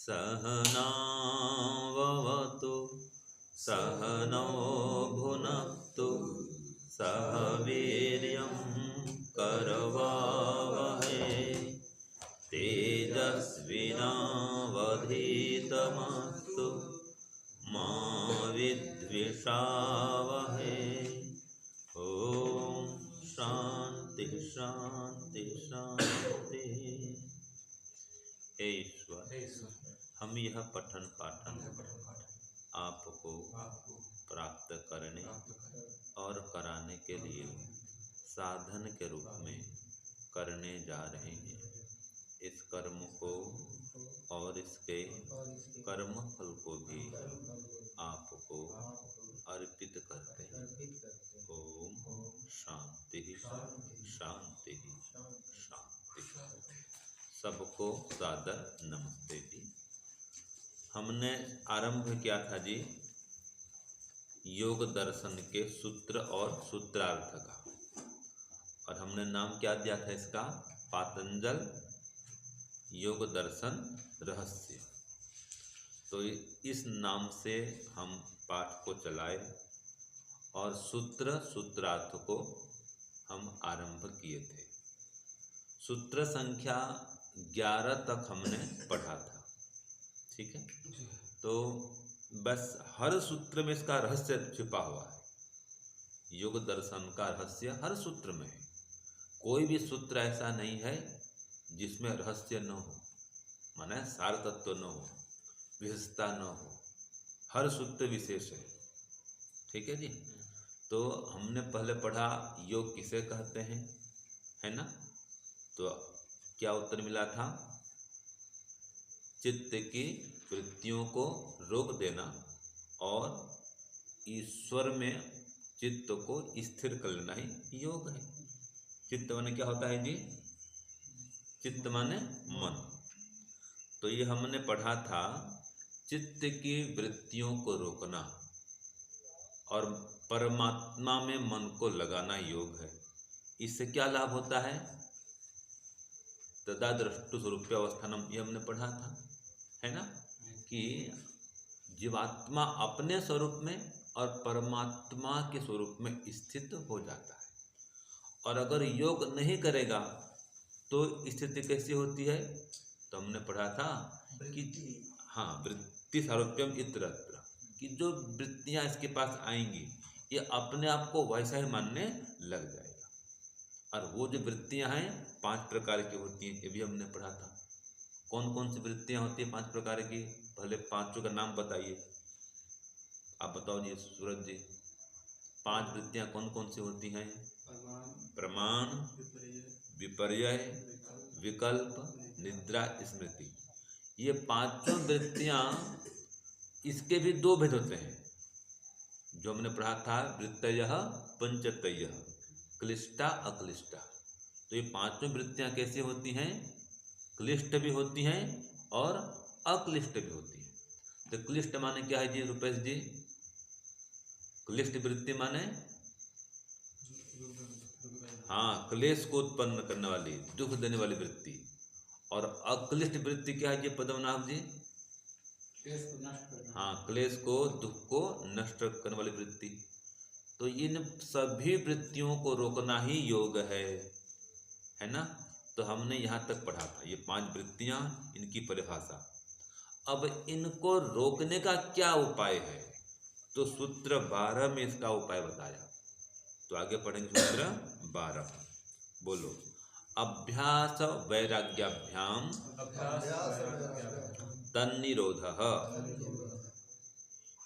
सहनाववतु सहनौ भुनक्तु सह वीर्यं करवावहै तेजस्विनावधीतमस्तु मा विद्विषावहै। ओम शांति शांति शांति। हे ईश्वर, हम यह पठन पाठन आपको प्राप्त करने और कराने के लिए साधन के रूप में करने जा रहे हैं। इस कर्म को और इसके कर्म फल को भी आपको अर्पित करते हैं। ओम शांति शांति शांति। सबको सादर नमस्ते जी। हमने आरंभ किया था जी योग दर्शन के सूत्र और सूत्रार्थ का, और हमने नाम क्या दिया था इसका? पातंजल योग दर्शन रहस्य। तो इस नाम से हम पाठ को चलाए और सूत्र सूत्रार्थ को हम आरंभ किए थे। सूत्र संख्या 11 तक हमने पढ़ा था, ठीक है। तो बस हर सूत्र में इसका रहस्य छिपा हुआ है। योग दर्शन का रहस्य हर सूत्र में है। कोई भी सूत्र ऐसा नहीं है जिसमें रहस्य न हो, माने सार तत्व न हो, विशेषता न हो। हर सूत्र विशेष है, ठीक है जी। तो हमने पहले पढ़ा योग किसे कहते हैं, है ना। तो क्या उत्तर मिला था? चित्त की वृत्तियों को रोक देना और ईश्वर में चित्त को स्थिर कर लेना ही योग है। चित्त माने क्या होता है जी? चित्त माने मन। तो ये हमने पढ़ा था चित्त की वृत्तियों को रोकना और परमात्मा में मन को लगाना योग है। इससे क्या लाभ होता है? तदा दृष्टु स्वरूपावस्थानम, ये हमने पढ़ा था, है ना, कि जीवात्मा अपने स्वरूप में और परमात्मा के स्वरूप में स्थित हो जाता है। और अगर योग नहीं करेगा तो स्थिति कैसी होती है? तो हमने पढ़ा था कि हाँ, वृत्ति सारूप्यम इतरत्र, कि जो वृत्तियाँ इसके पास आएंगी ये अपने आप को वैसा ही मानने लग जाएगा। और वो जो वृत्तियाँ हैं 5 प्रकार की होती हैं, ये भी हमने पढ़ा था। कौन कौन सी वृत्तियाँ होती हैं 5 प्रकार की? पहले 5 का नाम बताइए। आप बताओ जी सूरज जी, 5 वृत्तियाँ कौन कौन सी होती हैं? प्रमाण, विपर्यय, विकल्प, निद्रा, स्मृति। ये 5 वृत्तियाँ, इसके भी 2 भेद होते हैं जो हमने पढ़ा था। वृत्तयः पंचतयः, क्लिष्टा अक्लिष्टा। तो ये 5 वृत्तियाँ कैसी होती हैं? क्लिष्ट भी होती हैं और अक्लिष्ट भी होती हैं। तो क्लिष्ट माने क्या है जी रुपेश जी? क्लिष्ट वृत्ति माने हाँ, क्लेश को उत्पन्न करने वाली, दुख देने वाली वृत्ति। और अक्लिष्ट वृत्ति क्या है जी पद्मनाभ जी? हाँ, क्लेश को, दुख को नष्ट करने वाली वृत्ति। तो इन सभी वृत्तियों को रोकना ही योग है ना। तो हमने यहाँ तक पढ़ा था ये 5 वृत्तियाँ, इनकी परिभाषा। अब इनको रोकने का क्या उपाय है? तो सूत्र 12 में इसका उपाय बताया। तो आगे पढ़ेंगे सूत्र 12। बोलो। अभ्यास वैराग्याभ्याम तन्निरोधः।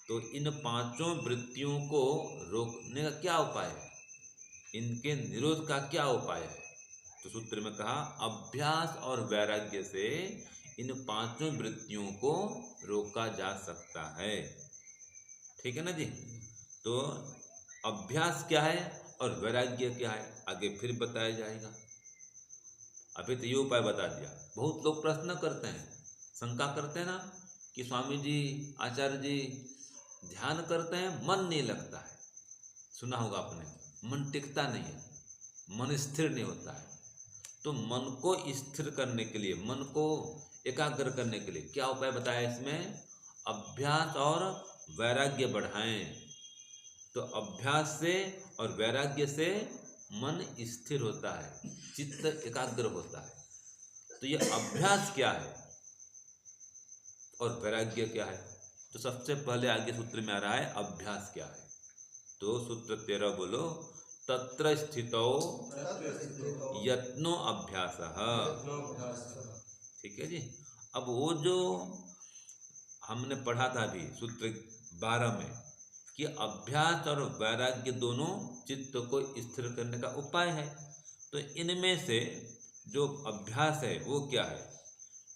तो इन 5 वृत्तियों को रोकने का क्या उपाय है? इनके निरोध का क्या उपाय है? तो सूत्र में कहा अभ्यास और वैराग्य से इन 5 वृत्तियों को रोका जा सकता है, ठीक है ना जी। तो अभ्यास क्या है और वैराग्य क्या है आगे फिर बताया जाएगा। अभी तो ये उपाय बता दिया। बहुत लोग प्रश्न करते हैं, शंका करते हैं ना कि स्वामी जी, आचार्य जी, ध्यान करते हैं मन नहीं लगता है। सुना होगा आपने, मन टिकता नहीं है, मन स्थिर नहीं होता है। तो मन को स्थिर करने के लिए, मन को एकाग्र करने के लिए क्या उपाय बताया इसमें? अभ्यास और वैराग्य बढ़ाएं। तो अभ्यास से और वैराग्य से मन स्थिर होता है, चित्त एकाग्र होता है। तो ये अभ्यास क्या है और वैराग्य क्या है? तो सबसे पहले आगे सूत्र में आ रहा है अभ्यास क्या है। तो सूत्र 13 बोलो, तत्र स्थितो यत्नो अभ्यासः। ठीक है जी। अब वो जो हमने पढ़ा था अभी सूत्र 12 में कि अभ्यास और वैराग्य दोनों चित्त को स्थिर करने का उपाय है, तो इनमें से जो अभ्यास है वो क्या है?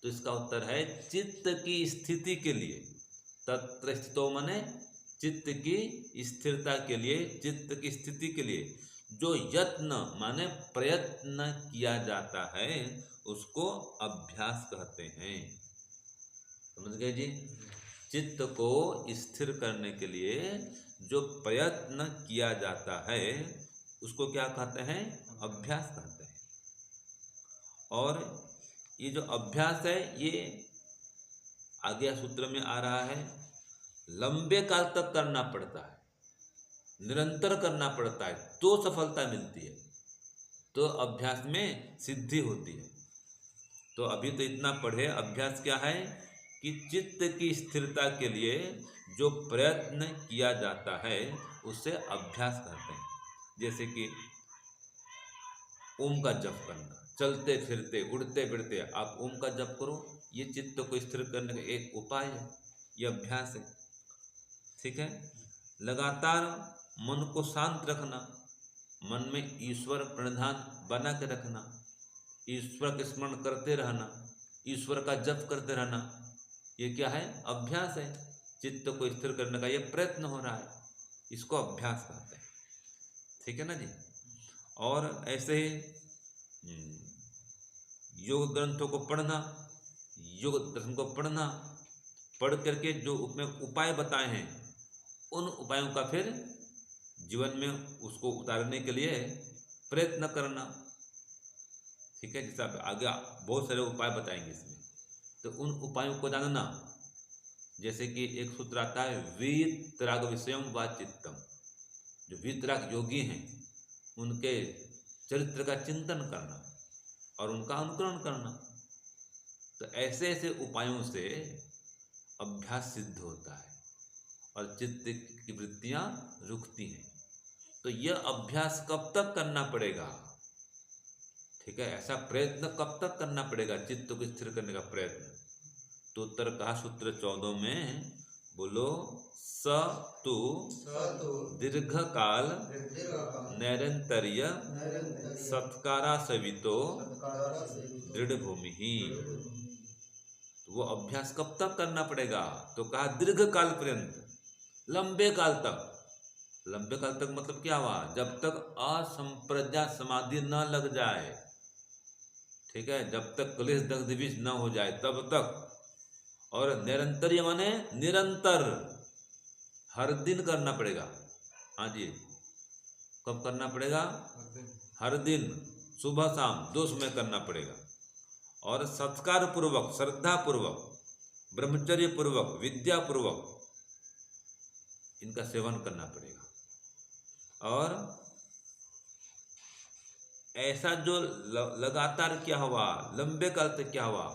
तो इसका उत्तर है चित्त की स्थिति के लिए। तत्र स्थितो माने चित्त की स्थिरता के लिए, चित्त की स्थिति के लिए जो यत्न माने प्रयत्न किया जाता है उसको अभ्यास कहते हैं। समझ गए जी? चित्त को स्थिर करने के लिए जो प्रयत्न किया जाता है उसको क्या कहते हैं? अभ्यास कहते हैं। और ये जो अभ्यास है ये आगे सूत्र में आ रहा है, लंबे काल तक करना पड़ता है, निरंतर करना पड़ता है तो सफलता मिलती है, तो अभ्यास में सिद्धि होती है। तो अभी तो इतना पढ़े, अभ्यास क्या है कि चित्त की स्थिरता के लिए जो प्रयत्न किया जाता है उसे अभ्यास कहते हैं। जैसे कि ओम का जप करना, चलते फिरते उड़ते फिरते आप ओम का जप करो, ये चित्त को स्थिर करने का एक उपाय है, ये अभ्यास है। ठीक है। लगातार मन को शांत रखना, मन में ईश्वर प्रणिधान बना के रखना, ईश्वर का स्मरण करते रहना, ईश्वर का जप करते रहना, ये क्या है? अभ्यास है। चित्त को स्थिर करने का ये प्रयत्न हो रहा है, इसको अभ्यास कहते हैं। ठीक है ना जी। और ऐसे ही योग ग्रंथों को पढ़ना, योग दर्शन को पढ़ना, पढ़ करके जो उसमें उपाय बताए हैं उन उपायों का फिर जीवन में उसको उतारने के लिए प्रयत्न करना। ठीक है। जैसे आगे बहुत सारे उपाय बताएंगे इसमें, तो उन उपायों को जानना। जैसे कि एक सूत्र आता है, वीतराग विषयम व चित्तम। जो वीतराग योगी हैं उनके चरित्र का चिंतन करना और उनका अनुकरण करना। तो ऐसे ऐसे उपायों से अभ्यास सिद्ध होता है और चित्त की वृत्तियां रुकती हैं। तो यह अभ्यास कब तक करना पड़ेगा? ठीक है। ऐसा प्रयत्न कब तक करना पड़ेगा चित्त को स्थिर करने का प्रयत्न? तो उत्तर कहा सूत्र 14 में, बोलो, स तु दीर्घ काल नैरंतर्य सत्कारा सवितो दृढ़ भूमि ही। तो वो अभ्यास कब तक करना पड़ेगा? तो कहा दीर्घ काल पर्यंत, लंबे काल तक। लंबे काल तक मतलब क्या हुआ? जब तक असंप्रज्ञा समाधि न लग जाए। ठीक है। जब तक क्लेश दग्ध बीज न हो जाए तब तक। और निरंतर ये माने निरंतर, हर दिन करना पड़ेगा। हाँ जी। कब करना पड़ेगा? हर दिन, सुबह शाम 2 समय करना पड़ेगा। और सत्कार पूर्वक, श्रद्धा पूर्वक, ब्रह्मचर्य पूर्वक, विद्या पूर्वक इनका सेवन करना पड़ेगा। और ऐसा जो लगातार क्या हुआ, लंबे काल तक क्या हुआ,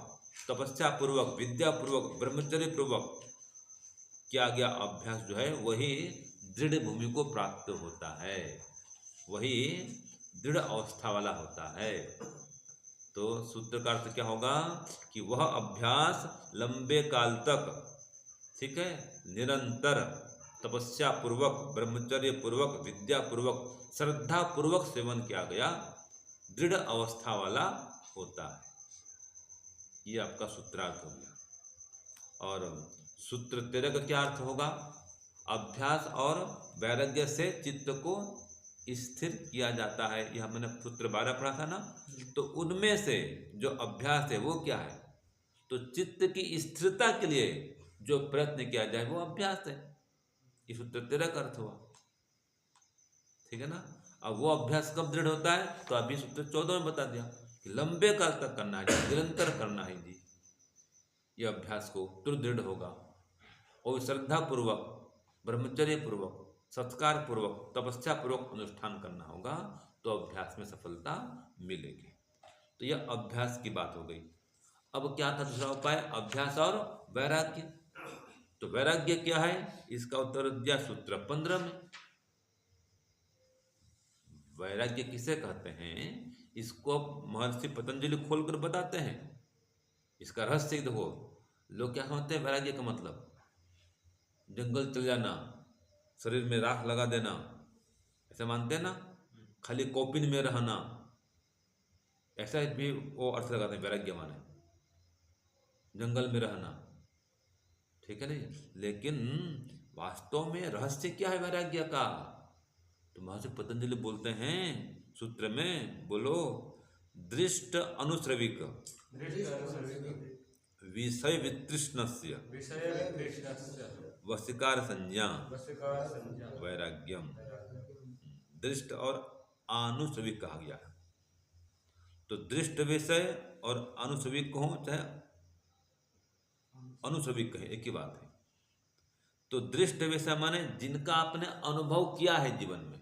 तपस्या पूर्वक, विद्या पूर्वक, ब्रह्मचर्य पूर्वक किया गया अभ्यास जो है वही दृढ़ भूमि को प्राप्त होता है, वही दृढ़ अवस्था वाला होता है। तो सूत्र का अर्थ क्या होगा कि वह अभ्यास लंबे काल तक, ठीक है, निरंतर तपस्या पूर्वक, ब्रह्मचर्य पूर्वक, विद्या पूर्वक, श्रद्धा पूर्वक सेवन किया गया दृढ़ अवस्था वाला होता है। ये आपका सूत्रार्थ हो गया। और सूत्र 13 का क्या अर्थ होगा? अभ्यास और वैराग्य से चित्त को स्थिर किया जाता है। यह मैंने सूत्र 12 पढ़ा था ना। तो उनमें से जो अभ्यास है वो क्या है? तो चित्त की स्थिरता के लिए जो प्रयत्न किया जाए वो अभ्यास है। ये सूत्र 13 का अर्थ हुआ। ठीक है ना। अब वो अभ्यास कब दृढ़ होता है? तो अभी सूत्र 14 में बता दिया कि लंबे काल तक करना है जी, निरंतर करना है जी। ये अभ्यास को तो दृढ़ होगा और श्रद्धा पूर्वक, ब्रह्मचर्य पूर्वक, सत्कार पूर्वक, तपस्या पूर्वक अनुष्ठान करना होगा, तो अभ्यास में सफलता मिलेगी। तो यह अभ्यास की बात हो गई। अब क्या था दूसरा उपाय? अभ्यास और वैराग्य। तो वैराग्य क्या है, इसका उत्तर दिया सूत्र 15 में। वैराग्य किसे कहते हैं, इसको महर्षि पतंजलि खोलकर बताते हैं। इसका रहस्य देखो। लोग क्या समझते हैं वैराग्य का मतलब? जंगल चल जाना, शरीर में राख लगा देना, ऐसा मानते हैं ना। खाली कॉपिन में रहना, ऐसा भी वो अर्थ लगाते हैं वैराग्य माने, जंगल में रहना, ठीक है नहीं। लेकिन वास्तव में रहस्य क्या है वैराग्य का? तो महर्षि पतंजलि बोलते हैं सूत्र में, बोलो, दृष्ट अनुश्रविक विषय वितृष्णस्य वशीकार संज्ञा वैराग्यम। दृष्ट और अनुश्रविक कहा गया है। तो दृष्ट विषय और अनुश्रविक कहो चाहे अनुश्रविक कहे, एक ही बात है। तो दृष्ट विषय माने जिनका आपने अनुभव किया है जीवन में,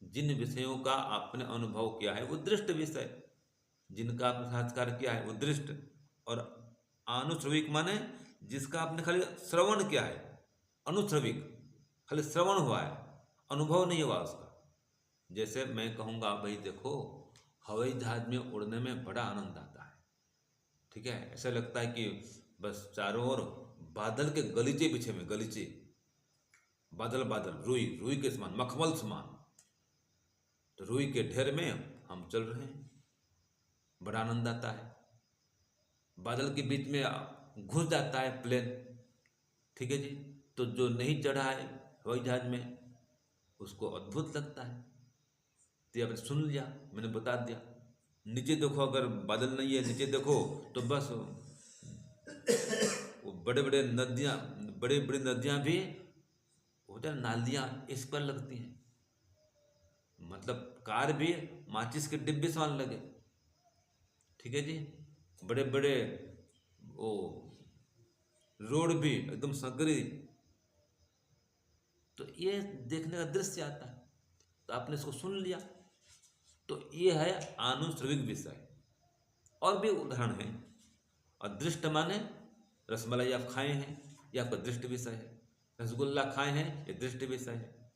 जिन विषयों का आपने अनुभव किया है वो दृष्ट विषय, जिनका आपने साक्षात्कार किया है वो दृष्ट। और अनुश्रविक माने जिसका आपने खाली श्रवण किया है, अनुश्रविक खाली श्रवण हुआ है, अनुभव नहीं हुआ उसका। जैसे मैं कहूँगा भाई देखो, हवाई जहाज में उड़ने में बड़ा आनंद आता है, ठीक है, ऐसा लगता है कि बस चारों ओर बादल के गलीचे बिछे में, गलीचे, बादल बादल, रुई रुई के समान, मखमल समान। तो रुई के ढेर में हम चल रहे हैं, बड़ा आनंद आता है। बादल के बीच में घुस जाता है प्लेन, ठीक है जी। तो जो नहीं चढ़ा है हवाई जहाज में, उसको अद्भुत लगता है। तो ये आपने सुन लिया, मैंने बता दिया। नीचे देखो, अगर बादल नहीं है, नीचे देखो तो बस वो बड़े बड़े नदियाँ, बड़ी बड़ी नदियाँ भी होता है, नालियाँ इस पर लगती हैं। मतलब कार भी माचिस के डिब्बे समान लगे, ठीक है जी। बड़े बड़े वो रोड भी एकदम संकरी। तो ये देखने का दृश्य आता है। तो आपने इसको सुन लिया, तो ये है अनुश्रविक विषय। और भी उदाहरण है। अदृष्ट माने रसमलाई आप खाए हैं, यह आपका दृष्ट विषय है। रसगुल्ला खाए हैं, ये दृष्ट विषय है।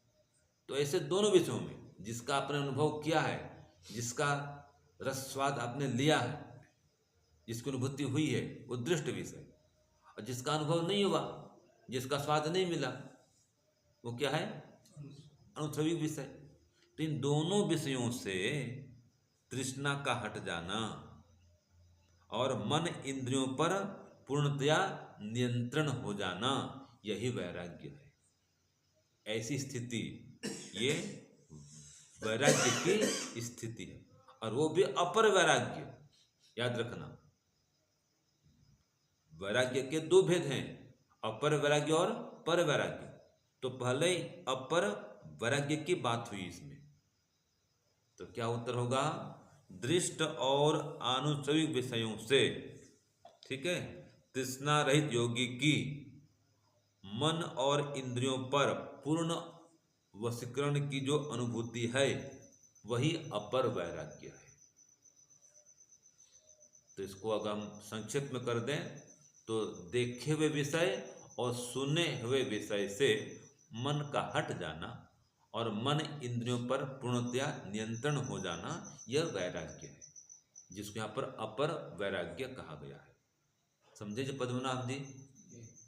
तो ऐसे दोनों विषयों में जिसका आपने अनुभव किया है, जिसका रस स्वाद आपने लिया है, जिसकी अनुभूति हुई है, वो दृष्ट विषय। और जिसका अनुभव नहीं हुआ, जिसका स्वाद नहीं मिला, वो क्या है? अनुश्रविक विषय। तो इन दोनों विषयों से तृष्णा का हट जाना और मन इंद्रियों पर पूर्णतया नियंत्रण हो जाना, यही वैराग्य है। ऐसी स्थिति ये वैराग्य की स्थिति है। और वो भी अपर वैराग्य, याद रखना। वैराग्य के दो भेद हैं, अपर वैराग्य और पर वैराग्य। तो पहले अपर वैराग्य की बात हुई इसमें, तो क्या उत्तर होगा? दृष्ट और अनुश्रविक विषयों से, ठीक है, तृष्णा रहित योगी की मन और इंद्रियों पर पूर्ण वशीकरण की जो अनुभूति है, वही अपर वैराग्य है। तो इसको अगर हम संक्षेप में कर दें तो देखे हुए विषय और सुने हुए विषय से मन का हट जाना और मन इंद्रियों पर पूर्णतया नियंत्रण हो जाना, यह वैराग्य है, जिसको यहाँ पर अपर वैराग्य कहा गया है। समझे जी पद्मनाभ जी?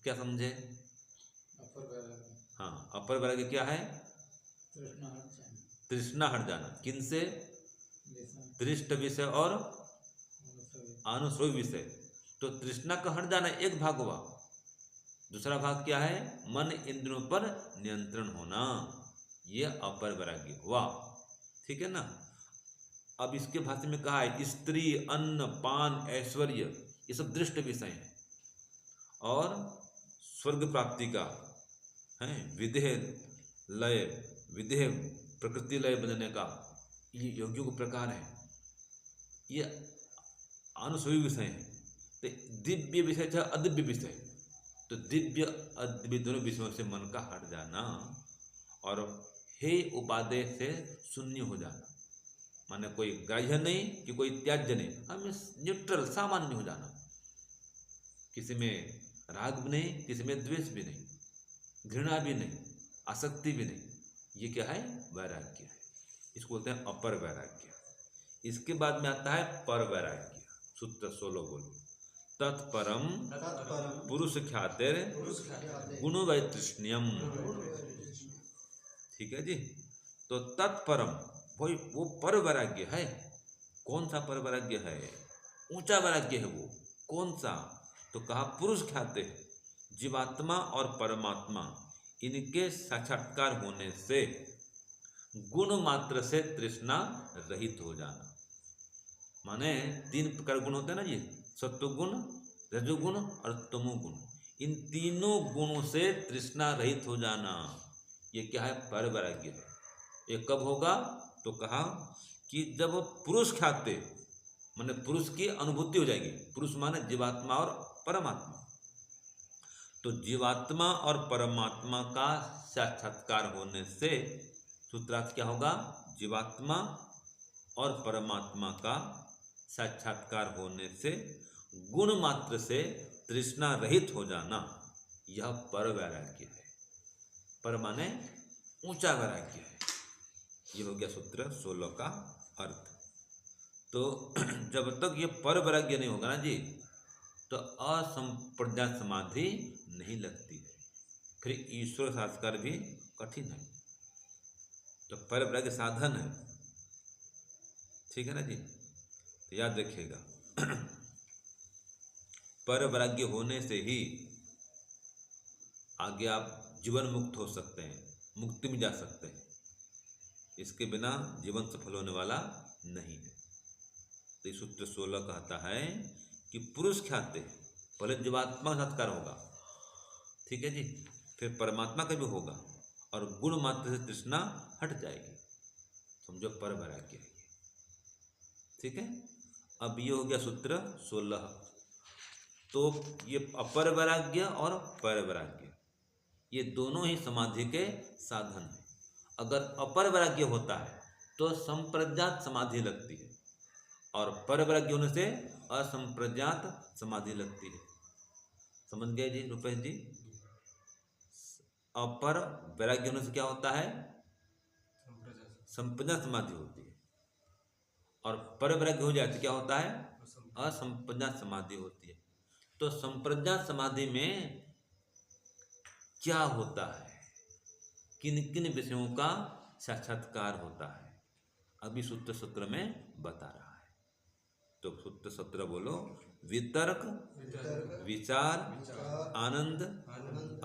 क्या समझे? अपर वैराग्य, हाँ, अपर वैराग्य क्या है? तृष्णा हट जाना। किन से? दृष्ट विषय और अनुश्रविक विषय। तो तृष्णा का हट जाना एक भाग हुआ, दूसरा भाग क्या है? मन इंद्रियों पर नियंत्रण होना, यह अपर वैराग्य हुआ, ठीक है ना। अब इसके भाषा में कहा है स्त्री, अन्न, पान, ऐश्वर्य, ये सब दृष्ट विषय हैं। और स्वर्ग प्राप्ति का है विदेह लय, विदेह प्रकृति लय बनने का, ये योगियों को प्रकार है। ये अनुसवी विषय हैं। तो दिव्य विषय था अदिव्य विषय, तो दिव्य अदिव्य दोनों विषयों से मन का हट जाना और हे उपादेय से शून्य हो जाना, माने कोई ग्राह्य नहीं कि कोई त्याज्य नहीं, हमें न्यूट्रल सामान्य हो जाना, किसी में राग भी नहीं, किसी में द्वेष भी नहीं, घृणा भी नहीं, आसक्ति भी नहीं, ये क्या है? वैराग्य है। इसको बोलते हैं अपर वैराग्य। इसके बाद में आता है पर वैराग्य। सूत्र 16 बोलो। तत्परम पुरुष ख्यातिर गुण वैतृष्ण्यम। ठीक है जी। तो तत्परम वही वो पर वैराग्य है। कौन सा पर वैराग्य है? ऊंचा वैराग्य है वो। कौन सा? तो कहा पुरुष ख्याते, जीवात्मा और परमात्मा इनके साक्षात्कार होने से गुण मात्र से तृष्णा रहित हो जाना। माने 3 प्रकार गुण होते हैं ना जी, सत्वगुण, रजोगुण और तमोगुण। इन तीनों गुणों से तृष्णा रहित हो जाना, ये क्या है? पर वैराग्य है। ये कब होगा? तो कहा कि जब पुरुष ख्याते माने पुरुष की अनुभूति हो जाएगी। पुरुष माने जीवात्मा और परमात्मा। तो जीवात्मा और परमात्मा का साक्षात्कार होने से सूत्रार्थ क्या होगा? जीवात्मा और परमात्मा का साक्षात्कार होने से गुण मात्र से तृष्णा रहित हो जाना, यह पर वैराग्य है। पर माने ऊंचा वैराग्य है। ये हो गया सूत्र 16 का अर्थ। तो जब तक ये पर वैराग्य नहीं होगा ना जी, तो असंप्रज्ञात समाधि नहीं लगती है, फिर ईश्वर साक्षात्कार भी कठिन है। तो पर वैराग्य साधन है, ठीक है ना जी। तो याद रखिएगा पर वैराग्य होने से ही आगे आप जीवन मुक्त हो सकते हैं, मुक्ति में जा सकते हैं। इसके बिना जीवन सफल होने वाला नहीं है। तो सूत्र 16 कहता है कि पुरुष ख्याते, पहले जीवात्मा का साक्षात्कार होगा, ठीक है जी, फिर परमात्मा का भी होगा और गुण मात्र से तृष्णा हट जाएगी। समझो पर वैराग्य है, ठीक है। अब ये हो गया सूत्र 16। तो ये अपर वैराग्य और पर वैराग्य ये दोनों ही समाधि के साधन हैं। अगर अपर वैराग्य होता है तो संप्रज्ञात समाधि लगती है, और पर वैराग्य होने से असंप्रज्ञात समाधि लगती है। समझ गए जी रुपेश जी? अपर वैराग्य होने से क्या होता है? संप्रज्ञात समाधि होती है, और पर वैराग्य हो जाए तो क्या होता है? असंप्रज्ञात समाधि होती है। तो संप्रज्ञात समाधि में क्या होता है? किन किन विषयों का साक्षात्कार होता है? अभी सूत्र 17 में बता रहा है। तो सूत्र 17 बोलो। वितर्क, विचार, आनंद,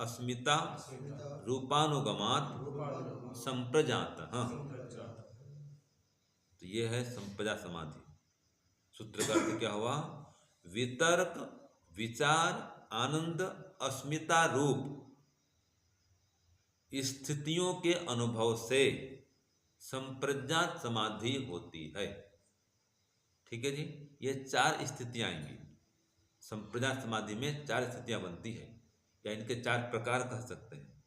अस्मिता, रूपानुगमात, संप्रजात। हाँ, तो ये है संप्रजात समाधि। सूत्र का अर्थ क्या हुआ? वितर्क, विचार, आनंद, अस्मिता रूप स्थितियों के अनुभव से संप्रज्ञात समाधि होती है। ठीक है जी। ये 4 स्थितियां आएंगी संप्रज्ञात समाधि में। 4 स्थितियां बनती है, या इनके 4 प्रकार कह सकते हैं।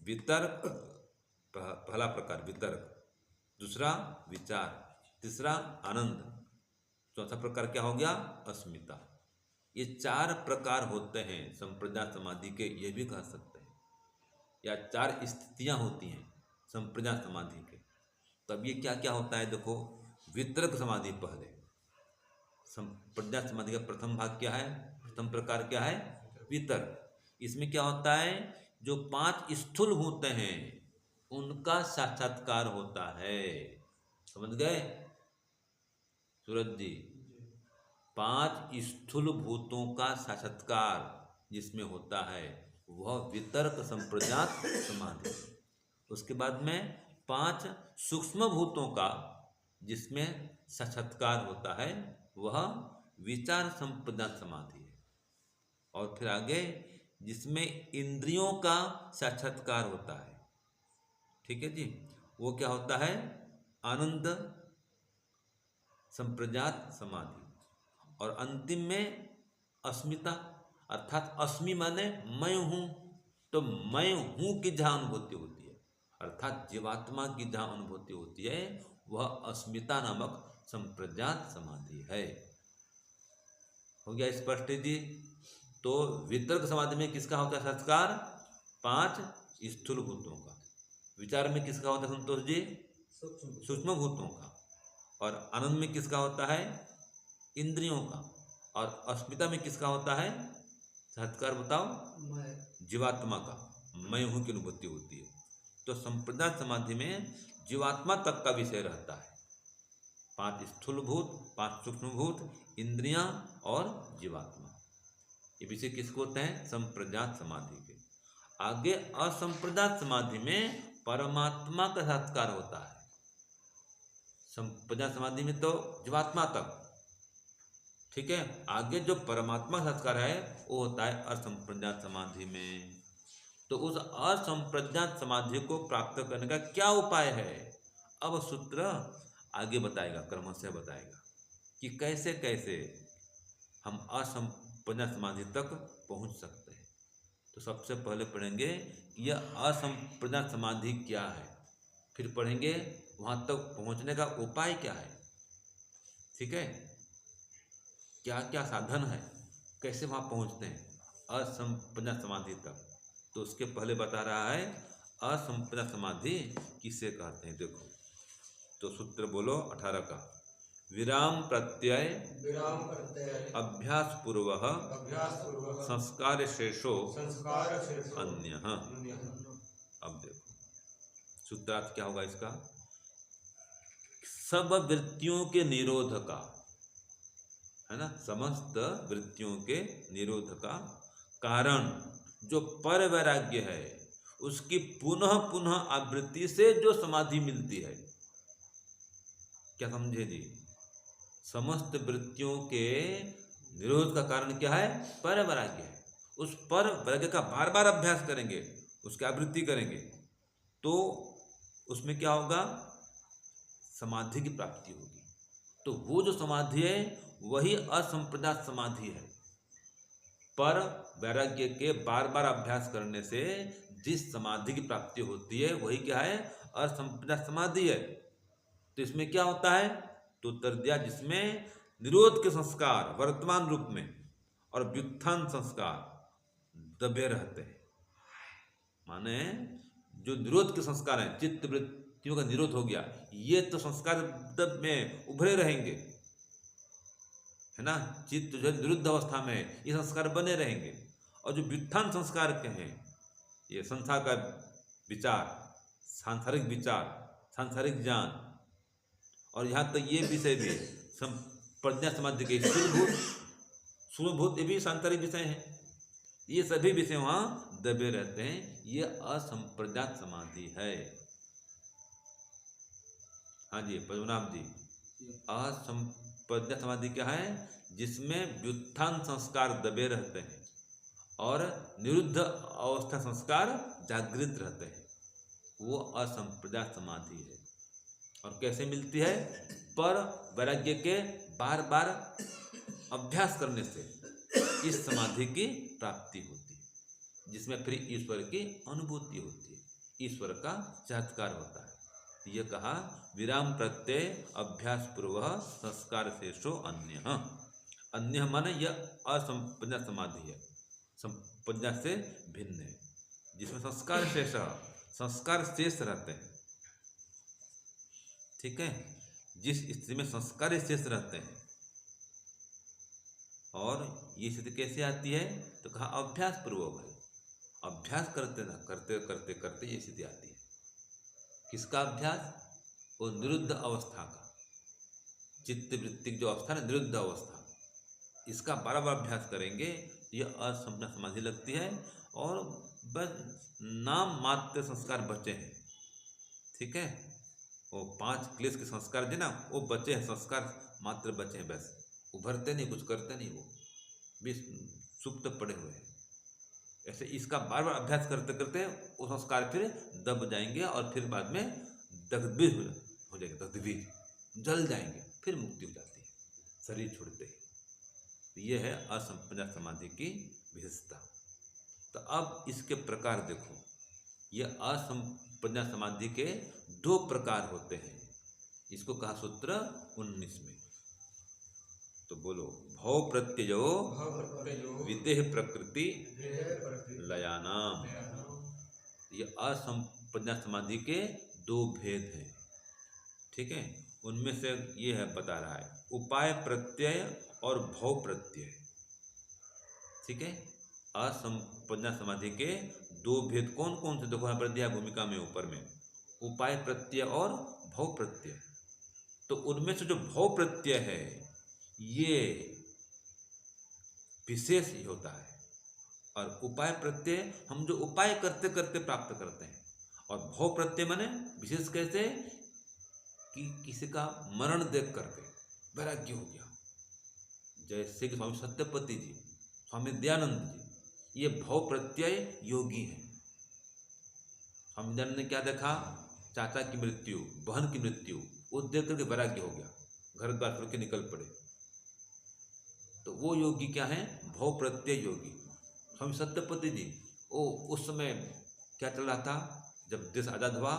वितर्क, पहला प्रकार वितर्क, दूसरा विचार, तीसरा आनंद, चौथा प्रकार क्या हो गया? अस्मिता। ये 4 प्रकार होते हैं संप्रज्ञात समाधि के, ये भी कह सकते हैं, या 4 स्थितियां होती हैं संप्रज्ञात समाधि के। तब ये क्या क्या होता है देखो। वितर्क समाधि पहले। संप्रज्ञात समाधि का प्रथम भाग क्या है? प्रथम प्रकार क्या है? वितर्क। इसमें क्या होता है? जो 5 स्थूल भूत हैं उनका साक्षात्कार होता है। समझ गए सूरज जी? 5 स्थूल भूतों का साक्षात्कार जिसमें होता है वह वितर्क संप्रज्ञात समाधि। उसके बाद में 5 सूक्ष्म भूतों का जिसमें साक्षात्कार होता है वह विचार संप्रज्ञात समाधि है। और फिर आगे जिसमें इंद्रियों का साक्षात्कार होता है, ठीक है जी, वो क्या होता है? आनंद संप्रज्ञात समाधि। और अंतिम में अस्मिता, अर्थात अस्मि माने मैं हूँ। तो मैं हूँ की जहाँ अनुभूति होती है, अर्थात जीवात्मा की जहाँ अनुभूति होती है, वह अस्मिता नामक संप्रज्ञात समाधि है। हो गया स्पष्ट जी। तो वितर्क समाधि में किसका होता है संस्कार? 5 स्थूल भूतों का। विचार में किसका होता है संतोष जी? सूक्ष्म भूतों का। और आनंद में किसका होता है? इंद्रियों का। और अस्मिता में किसका होता है? संस्कार बताओ? जीवात्मा का, मैं हूँ की अनुभूति होती है। तो संप्रज्ञात समाधि में जीवात्मा तक का विषय रहता है। 5 स्थूल भूत, 5 सूक्ष्म भूत, इंद्रियां और जीवात्मा, ये विषय किसको होते हैं? संप्रज्ञात समाधि के। आगे असंप्रज्ञात समाधि में परमात्मा का साक्षात्कार होता है। संप्रज्ञात समाधि में तो जीवात्मा तक, ठीक है। आगे जो परमात्मा का साक्षात्कार है वो होता है असंप्रज्ञात समाधि में। तो उस असंप्रज्ञात समाधि को प्राप्त करने का क्या उपाय है? अब सूत्र आगे बताएगा, क्रमशः बताएगा कि कैसे कैसे हम असंप्रज्ञात समाधि तक पहुंच सकते हैं। तो सबसे पहले पढ़ेंगे कि यह असंप्रज्ञात समाधि क्या है, फिर पढ़ेंगे वहां तक पहुंचने का उपाय क्या है, ठीक है, क्या क्या साधन है, कैसे वहां पहुंचते हैं असंप्रज्ञात समाधि तक। तो उसके पहले बता रहा है असंप्रज्ञात समाधि किसे कहते हैं। देखो तो सूत्र बोलो 18 का। विराम प्रत्यय अभ्यास पूर्वः संस्कार शेषो अन्यः। अब देखो सूत्रार्थ क्या होगा इसका? सब वृत्तियों के निरोध का, है ना, समस्त वृत्तियों के निरोध का कारण जो पर वैराग्य है, उसकी पुनः पुनः आवृत्ति से जो समाधि मिलती है। क्या समझे जी? समस्त वृत्तियों के निरोध का कारण क्या है? पर वैराग्य है। उस पर वैराग्य का बार बार अभ्यास करेंगे, उसकी आवृत्ति करेंगे, तो उसमें क्या होगा? समाधि की प्राप्ति होगी। तो वो जो समाधि है वही असंप्रज्ञात समाधि है। पर वैराग्य के बार बार अभ्यास करने से जिस समाधि की प्राप्ति होती है वही क्या है? असंप्रज्ञात समाधि है। तो इसमें क्या होता है? तो उत्तर दिया जिसमें निरोध के संस्कार वर्तमान रूप में और व्युत्थान संस्कार दबे रहते हैं। माने जो निरोध के संस्कार हैं, चित्त वृत्तियों का निरोध हो गया, ये तो संस्कार दब में उभरे रहेंगे, है ना। चित्त जो निरुद्ध अवस्था में है, ये संस्कार बने रहेंगे। और जो व्युत्थान संस्कार के हैं, ये संसार का विचार, सांसारिक विचार, सांसारिक ज्ञान, और यहाँ तक ये विषय भी प्रज्ञा समाधि के सूक्ष्मभूत, ये भी सांसारिक विषय हैं। ये सभी विषय वहाँ दबे रहते हैं। ये असंप्रज्ञात समाधि है। हाँ जी पद्मनाभ जी, असंप्रज्ञात समाधि क्या है? जिसमें व्युत्थान संस्कार दबे रहते हैं और निरुद्ध अवस्था संस्कार जागृत रहते हैं, वो असंप्रज्ञात समाधि है। और कैसे मिलती है? पर वैराग्य के बार बार अभ्यास करने से इस समाधि की प्राप्ति होती है, जिसमें फिर ईश्वर की अनुभूति होती है, ईश्वर का साक्षात्कार होता है। ये कहा विराम प्रत्यय अभ्यास पूर्व संस्कार शेषो अन्य। अन्य माने यह असंप्रज्ञात समाधि है, संप्रज्ञात से भिन्न है, जिसमें संस्कार शेष, संस्कार शेष रहते हैं, ठीक है। जिस स्थिति में संस्कार शेष रहते हैं, और ये स्थिति कैसे आती है? तो कहा अभ्यास पूर्वक है, अभ्यास करते ना करते करते करते ये स्थिति आती है। किसका अभ्यास? वो निरुद्ध अवस्था का, चित्त वृत्ति जो अवस्था है, निरुद्ध अवस्था, इसका बार बार अभ्यास करेंगे तो यह असंप्रज्ञात समाधि लगती है। और बस नाम मात्र संस्कार बचे हैं, ठीक है। वो 5 क्लेश के संस्कार थे ना, वो बचे हैं, संस्कार मात्र बचे हैं, बस उभरते नहीं, कुछ करते नहीं, वो भी सुप्त पड़े हुए हैं। ऐसे इसका बार बार अभ्यास करते करते वो संस्कार फिर दब जाएंगे और फिर बाद में दग्धीभूत हो जाएंगे, दग्धीभूत जल जाएंगे, फिर मुक्ति हो जाती है शरीर छोड़ते ही। तो ये है असंप्रज्ञात समाधि की विशेषता। तो अब इसके प्रकार देखो, ये असंप्रज्ञात समाधि के 2 प्रकार होते हैं। इसको कहा सूत्र 19 में। तो बोलो, भव प्रत्ययो विदेह प्रकृति लयानाम। ये असंप्रज्ञात समाधि के 2 भेद हैं, ठीक है। उनमें से ये है, बता रहा है, उपाय प्रत्यय और भव प्रत्यय, ठीक है। असंप्रज्ञात समाधि के 2 भेद कौन कौन से, देखो यहाँ पर दिया भूमिका में ऊपर में, उपाय प्रत्यय और भव प्रत्यय। तो उनमें से जो भव प्रत्यय है ये विशेष ही होता है, और उपाय प्रत्यय हम जो उपाय करते करते प्राप्त करते हैं। और भव प्रत्यय माने विशेष कैसे, कि किसी का मरण देख करके वैराग्य हो गया, जैसे कि स्वामी सत्यपति जी, स्वामी दयानंद जी, ये भव प्रत्यय योगी हैं। स्वामी दयानंद ने क्या देखा, चाचा की मृत्यु, बहन की मृत्यु, वो देख करके वैराग्य हो गया, घर द्वार छोड़ के निकल पड़े। तो वो योगी क्या है, भव प्रत्यय योगी। स्वामी सत्यपति जी, वो उस समय क्या चल रहा था, जब देश आज़ाद हुआ,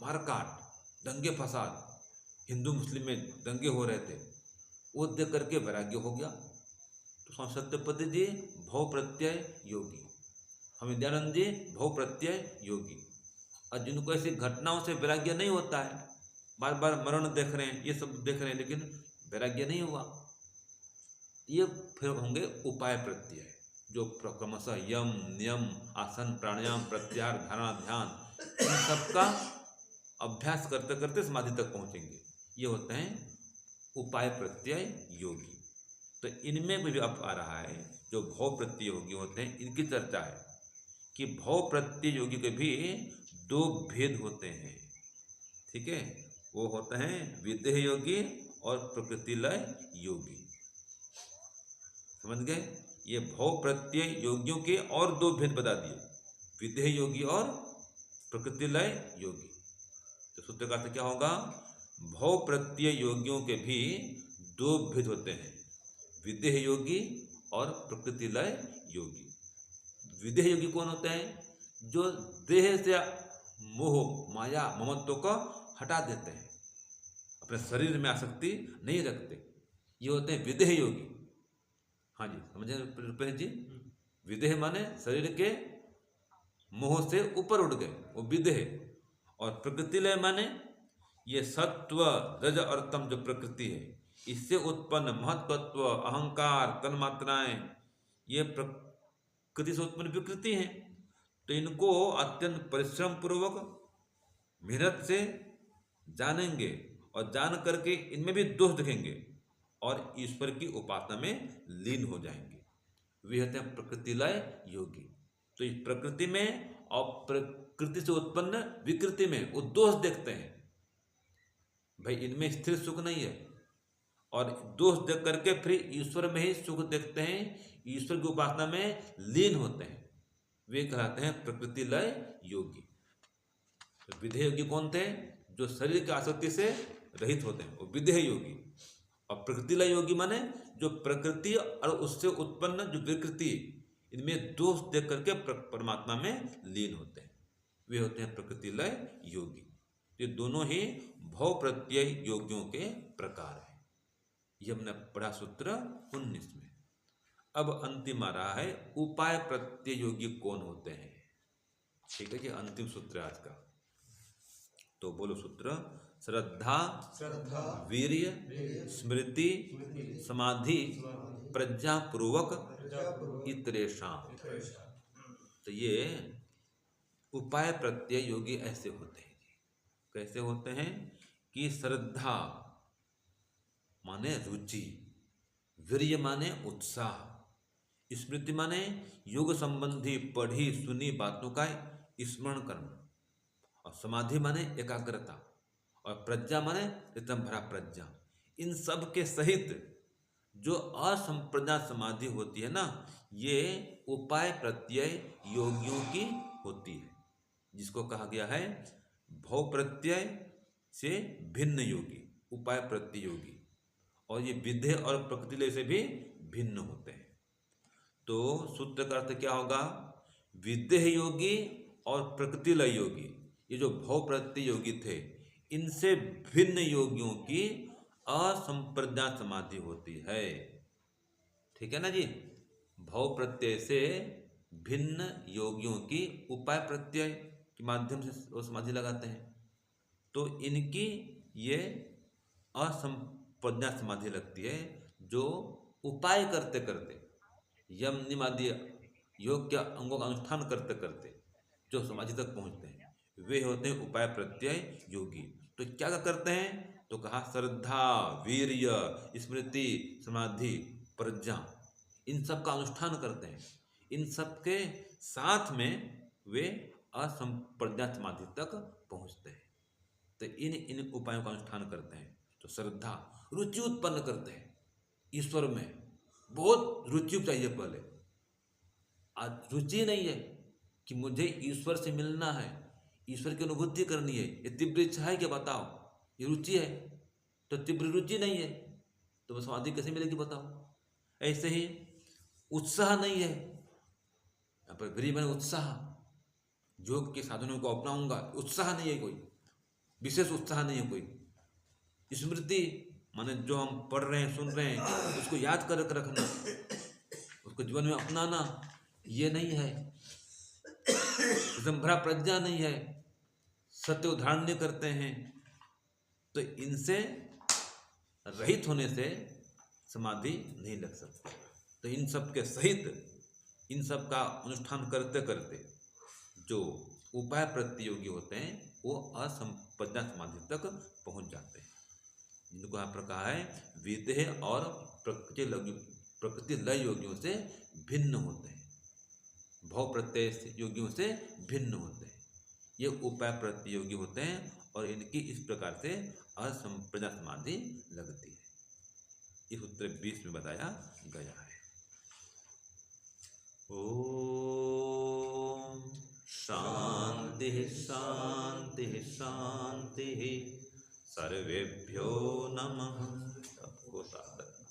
मारकाट, दंगे फसाद, हिंदू मुस्लिम में दंगे हो रहे थे, वो देख करके वैराग्य हो गया। तो स्वामी सत्यपति जी भव प्रत्यय योगी, स्वामी दयानंद जी भव प्रत्यय योगी। और जिनको ऐसी घटनाओं से वैराग्य नहीं होता है, बार बार मरण देख रहे हैं, ये सब देख रहे हैं, लेकिन वैराग्य नहीं हुआ, ये फिर होंगे उपाय प्रत्यय, जो क्रमशः यम नियम आसन प्राणायाम प्रत्याहार धारणा ध्यान इन सबका अभ्यास करते करते समाधि तक पहुंचेंगे। ये होते हैं उपाय प्रत्यय योगी। तो इनमें भी अब आ रहा है, जो भव प्रत्यय योगी होते हैं, इनकी चर्चा है कि भव प्रत्यय योगी के भी 2 भेद होते हैं, ठीक है। वो होते हैं विदेह योगी और प्रकृति लय योगी। समझ गए, ये भव प्रत्यय योगियों के और 2 भेद बता दिए, विदेह योगी और प्रकृति लय योगी। तो सूत्र का अर्थ क्या होगा, भव प्रत्यय योगियों के भी 2 भेद होते हैं, विदेह योगी और प्रकृति लय योगी। विदेह योगी कौन होते हैं, जो देह से मोह माया ममत्व को हटा देते हैं, अपने शरीर में आसक्ति नहीं रखते, ये होते हैं विदेह योगी। हाँ जी, समझे रुपेश जी, विदेह माने शरीर के मोह से ऊपर उठ गए, वो विदेह। और प्रकृति लय माने ये सत्व रज और तम जो प्रकृति है, इससे उत्पन्न महत्त्व अहंकार तन्मात्राएं, ये प्रकृति से उत्पन्न विकृति हैं। तो इनको अत्यंत परिश्रम पूर्वक मेहनत से जानेंगे, और जान करके इनमें भी दोष दिखेंगे, और ईश्वर की उपासना में लीन हो जाएंगे। वे होते हैं प्रकृति लय योगी। तो इस प्रकृति में और प्रकृति से उत्पन्न विकृति में वो दोष देखते हैं, भाई इनमें स्थिर सुख नहीं है, और दोष देख करके फिर ईश्वर में ही सुख देखते हैं, ईश्वर की उपासना में लीन होते हैं, वे कहलाते हैं प्रकृति लय योगी। तो विदेह योगी कौन थे, जो शरीर की आसक्ति से रहित होते हैं, वो विदेह योगी। और प्रकृति लय योगी माने जो प्रकृति और उससे उत्पन्न जो विकृति, इनमें दोष देख करके परमात्मा में लीन होते हैं, वे होते हैं प्रकृति लय योगी। ये दोनों ही भव प्रत्यय योगियों के प्रकार हैं। ये हमने पढ़ा सूत्र 19 में। अब अंतिम आ रहा है, उपाय प्रत्यय योगी कौन होते हैं। ठीक है जी, अंतिम सूत्र आज का। तो बोलो सूत्र, श्रद्धा वीर्य स्मृति समाधि प्रज्ञा पूर्वक इतरेषां। तो ये उपाय प्रत्यय योगी ऐसे होते हैं। कैसे होते हैं कि श्रद्धा माने रुचि, वीर्य माने उत्साह, स्मृति माने योग संबंधी पढ़ी सुनी बातों का स्मरण करना, और समाधि माने एकाग्रता, और प्रज्ञा माने एकदम भरा प्रज्ञा। इन सब के सहित जो असंप्रज्ञात समाधि होती है ना, ये उपाय प्रत्यय योगियों की होती है, जिसको कहा गया है भव प्रत्यय से भिन्न योगी, उपाय प्रत्यय योगी। और ये विदेह और प्रकृति लय से भी भिन्न होते हैं। तो सूत्र का अर्थ क्या होगा? विदेह योगी और प्रकृति लय योगी, ये जो भव प्रत्यय योगी थे, इनसे भिन्न योगियों की असंप्रज्ञात समाधि होती है। ठीक है ना जी? भव प्रत्यय से भिन्न योगियों की उपाय प्रत्यय के माध्यम से वो समाधि लगाते हैं, तो इनकी ये असंप्रज्ञात समाधि लगती है, जो उपाय करते करते, यम नियम आदि योग के अंगों का अनुष्ठान करते करते जो समाधि तक पहुंचते हैं, वे होते हैं उपाय प्रत्यय योगी। तो क्या क्या करते हैं? तो कहा श्रद्धा, वीर्य, स्मृति, समाधि, प्रज्ञा, इन सब का अनुष्ठान करते हैं। इन सब के साथ में वे असंप्रज्ञात समाधि तक पहुंचते हैं। तो इन उपायों का अनुष्ठान करते हैं। तो श्रद्धा, रुचि उत्पन्न करते हैं ईश्वर में, बहुत रुचि चाहिए। पहले आज रुचि नहीं है कि मुझे ईश्वर से मिलना है, ईश्वर की अनुभूति करनी है, ये तीव्र इच्छा है क्या? बताओ। ये रुचि है, तो तीव्र रुचि नहीं है तो बस समाधि कैसे मिलेगी बताओ? ऐसे ही उत्साह नहीं है, यहाँ पर वीर्य माने उत्साह, योग के साधनों को अपनाऊंगा, उत्साह नहीं है, कोई विशेष उत्साह नहीं है कोई। स्मृति माने जो हम पढ़ रहे हैं, सुन रहे हैं, उसको याद कर रखना, उसको जीवन में अपनाना, ये नहीं है। एकदम भरा प्रज्ञा नहीं है, सत्य उदाहरण नहीं करते हैं। तो इनसे रहित होने से समाधि नहीं लग सकती। तो इन सब के सहित, इन सब का अनुष्ठान करते करते जो उपाय प्रतियोगी होते हैं, वो असंप्रज्ञात समाधि तक पहुंच जाते हैं, जिनको यहाँ पर कहा है विदेह और प्रकृति लय योगियों से भिन्न होते हैं, भव प्रत्यय योगियों से भिन्न होते हैं। ये उपाय प्रतियोगी होते हैं और इनकी इस प्रकार से असंप्रज्ञात समाधि लगती है। इस सूत्र 20 में बताया गया है। ओम शांति शांति शांति। सर्वेभ्यो नमः। सबको सादर।